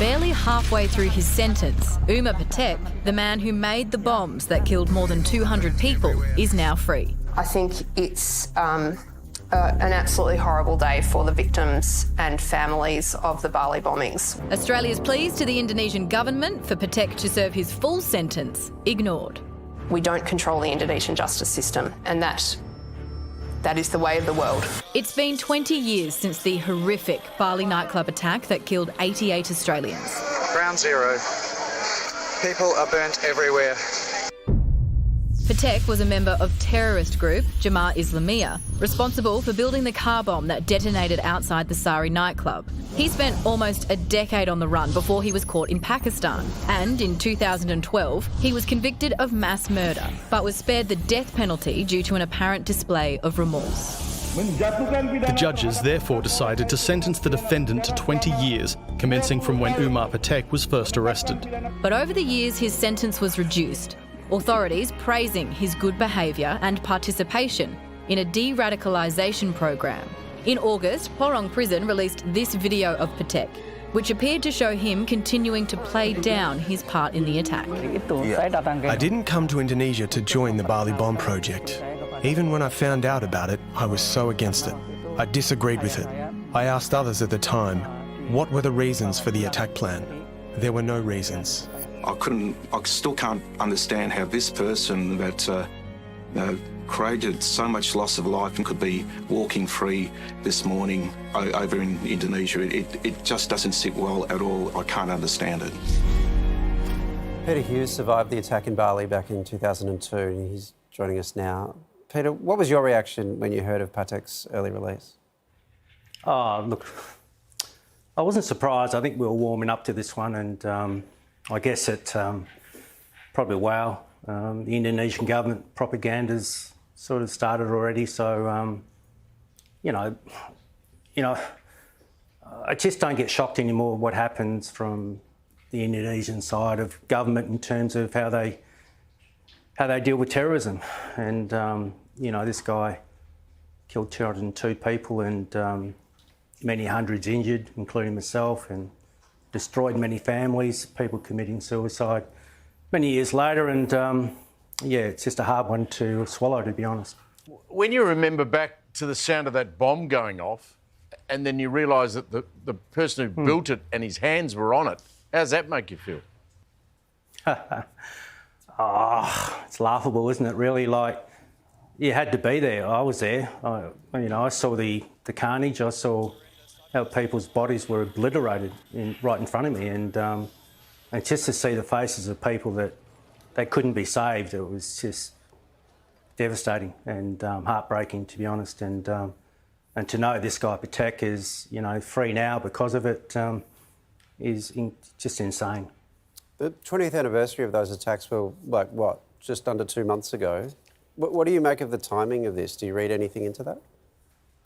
Barely halfway through his sentence, Umar Patek, the man who made the bombs that killed more than 200 people, is now free. I think it's an absolutely horrible day for the victims and families of the Bali bombings. Australia's pleas to the Indonesian government for Patek to serve his full sentence ignored. We don't control the Indonesian justice system, and that is the way of the world. It's been 20 years since the horrific Bali nightclub attack that killed 88 Australians. Ground zero. People are burnt everywhere. Patek was a member of terrorist group Jemaah Islamiyah, responsible for building the car bomb that detonated outside the Sari nightclub. He spent almost a decade on the run before he was caught in Pakistan. And in 2012, he was convicted of mass murder, but was spared the death penalty due to an apparent display of remorse. The judges therefore decided to sentence the defendant to 20 years, commencing from when Umar Patek was first arrested. But over the years, his sentence was reduced. Authorities praising his good behaviour and participation in a de-radicalisation program. In August, Porong Prison released this video of Patek, which appeared to show him continuing to play down his part in the attack. I didn't come to Indonesia to join the Bali bomb project. Even when I found out about it, I was so against it. I disagreed with it. I asked others at the time, what were the reasons for the attack plan? There were no reasons. I still can't understand how this person that created so much loss of life and could be walking free this morning over in Indonesia. It just doesn't sit well at all. I can't understand it. Peter Hughes survived the attack in Bali back in 2002 and he's joining us now. Peter, what was your reaction when you heard of Patek's early release? Oh, look, I wasn't surprised. I think we were warming up to this one and I guess it probably the Indonesian government propaganda's sort of started already. So, I just don't get shocked anymore what happens from the Indonesian side of government in terms of how they deal with terrorism. And this guy killed 202 people and many hundreds injured, including myself, and destroyed many families, people committing suicide many years later. And it's just a hard one to swallow, to be honest. When you remember back to the sound of that bomb going off and then you realise that the person who built it and his hands were on it, how does that make you feel? It's laughable, isn't it, really? Like, you had to be there. I was there. I saw the carnage. I saw how people's bodies were obliterated right in front of me, and just to see the faces of people that they couldn't be saved, it was just devastating and heartbreaking, to be honest. And to know this guy Patek is free now because of it is just insane. The 20th anniversary of those attacks were just under 2 months ago. What do you make of the timing of this? Do you read anything into that?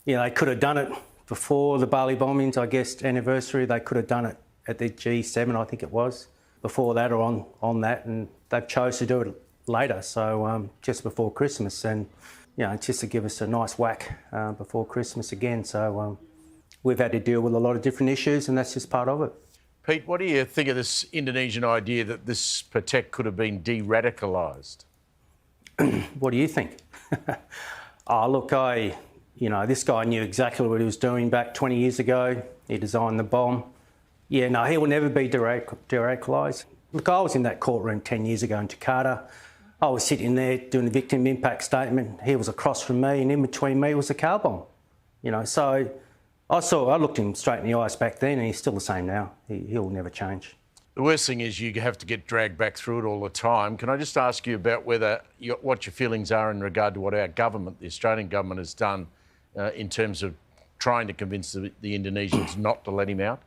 Yeah, they could have done it before the Bali bombings, I guess, anniversary. They could have done it at the G7, I think it was, before that or on that, and they've chose to do it later, so just before Christmas, and just to give us a nice whack before Christmas again. So we've had to deal with a lot of different issues, and that's just part of it. Pete, what do you think of this Indonesian idea that this Patek could have been de-radicalised? What do you think? Look, this guy knew exactly what he was doing back 20 years ago. He designed the bomb. Yeah, no, he will never be de-radicalised. Look, I was in that courtroom 10 years ago in Jakarta. I was sitting there doing the victim impact statement. He was across from me, and in between me was a car bomb. So I looked him straight in the eyes back then, and he's still the same now. He'll never change. The worst thing is you have to get dragged back through it all the time. Can I just ask you about what your feelings are in regard to what our government, the Australian government, has done in terms of trying to convince the Indonesians not to let him out?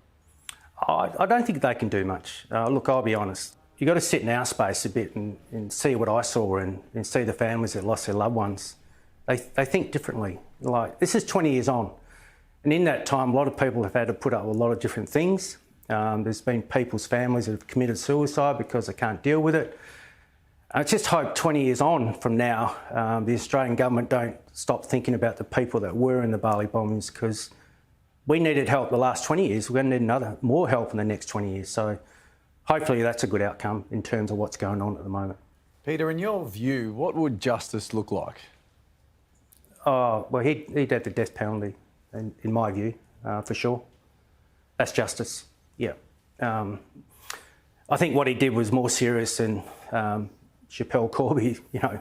I don't think they can do much. Look, I'll be honest. You've got to sit in our space a bit and see what I saw and see the families that lost their loved ones. They think differently. Like, this is 20 years on. And in that time, a lot of people have had to put up with a lot of different things. There's been people's families that have committed suicide because they can't deal with it. I just hope 20 years on from now, the Australian government don't stop thinking about the people that were in the Bali bombings, because we needed help the last 20 years. We're going to need more help in the next 20 years. So hopefully that's a good outcome in terms of what's going on at the moment. Peter, in your view, what would justice look like? Oh, well, he'd have the death penalty, in my view, for sure. That's justice, yeah. I think what he did was more serious than Chappelle Corby, you know,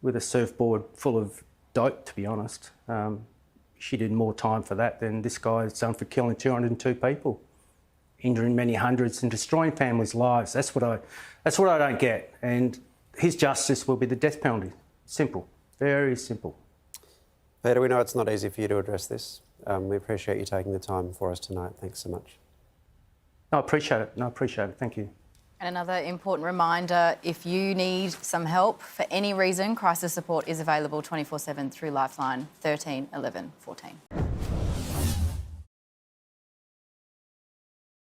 with a surfboard full of dope, to be honest. She did more time for that than this guy's done for killing 202 people, injuring many hundreds and destroying families' lives. That's what I don't get. And his justice will be the death penalty. Simple, very simple. Peter, we know it's not easy for you to address this. We appreciate you taking the time for us tonight. Thanks so much. No, I appreciate it. No, I appreciate it. Thank you. And another important reminder, if you need some help for any reason, crisis support is available 24/7 through Lifeline 13 11 14.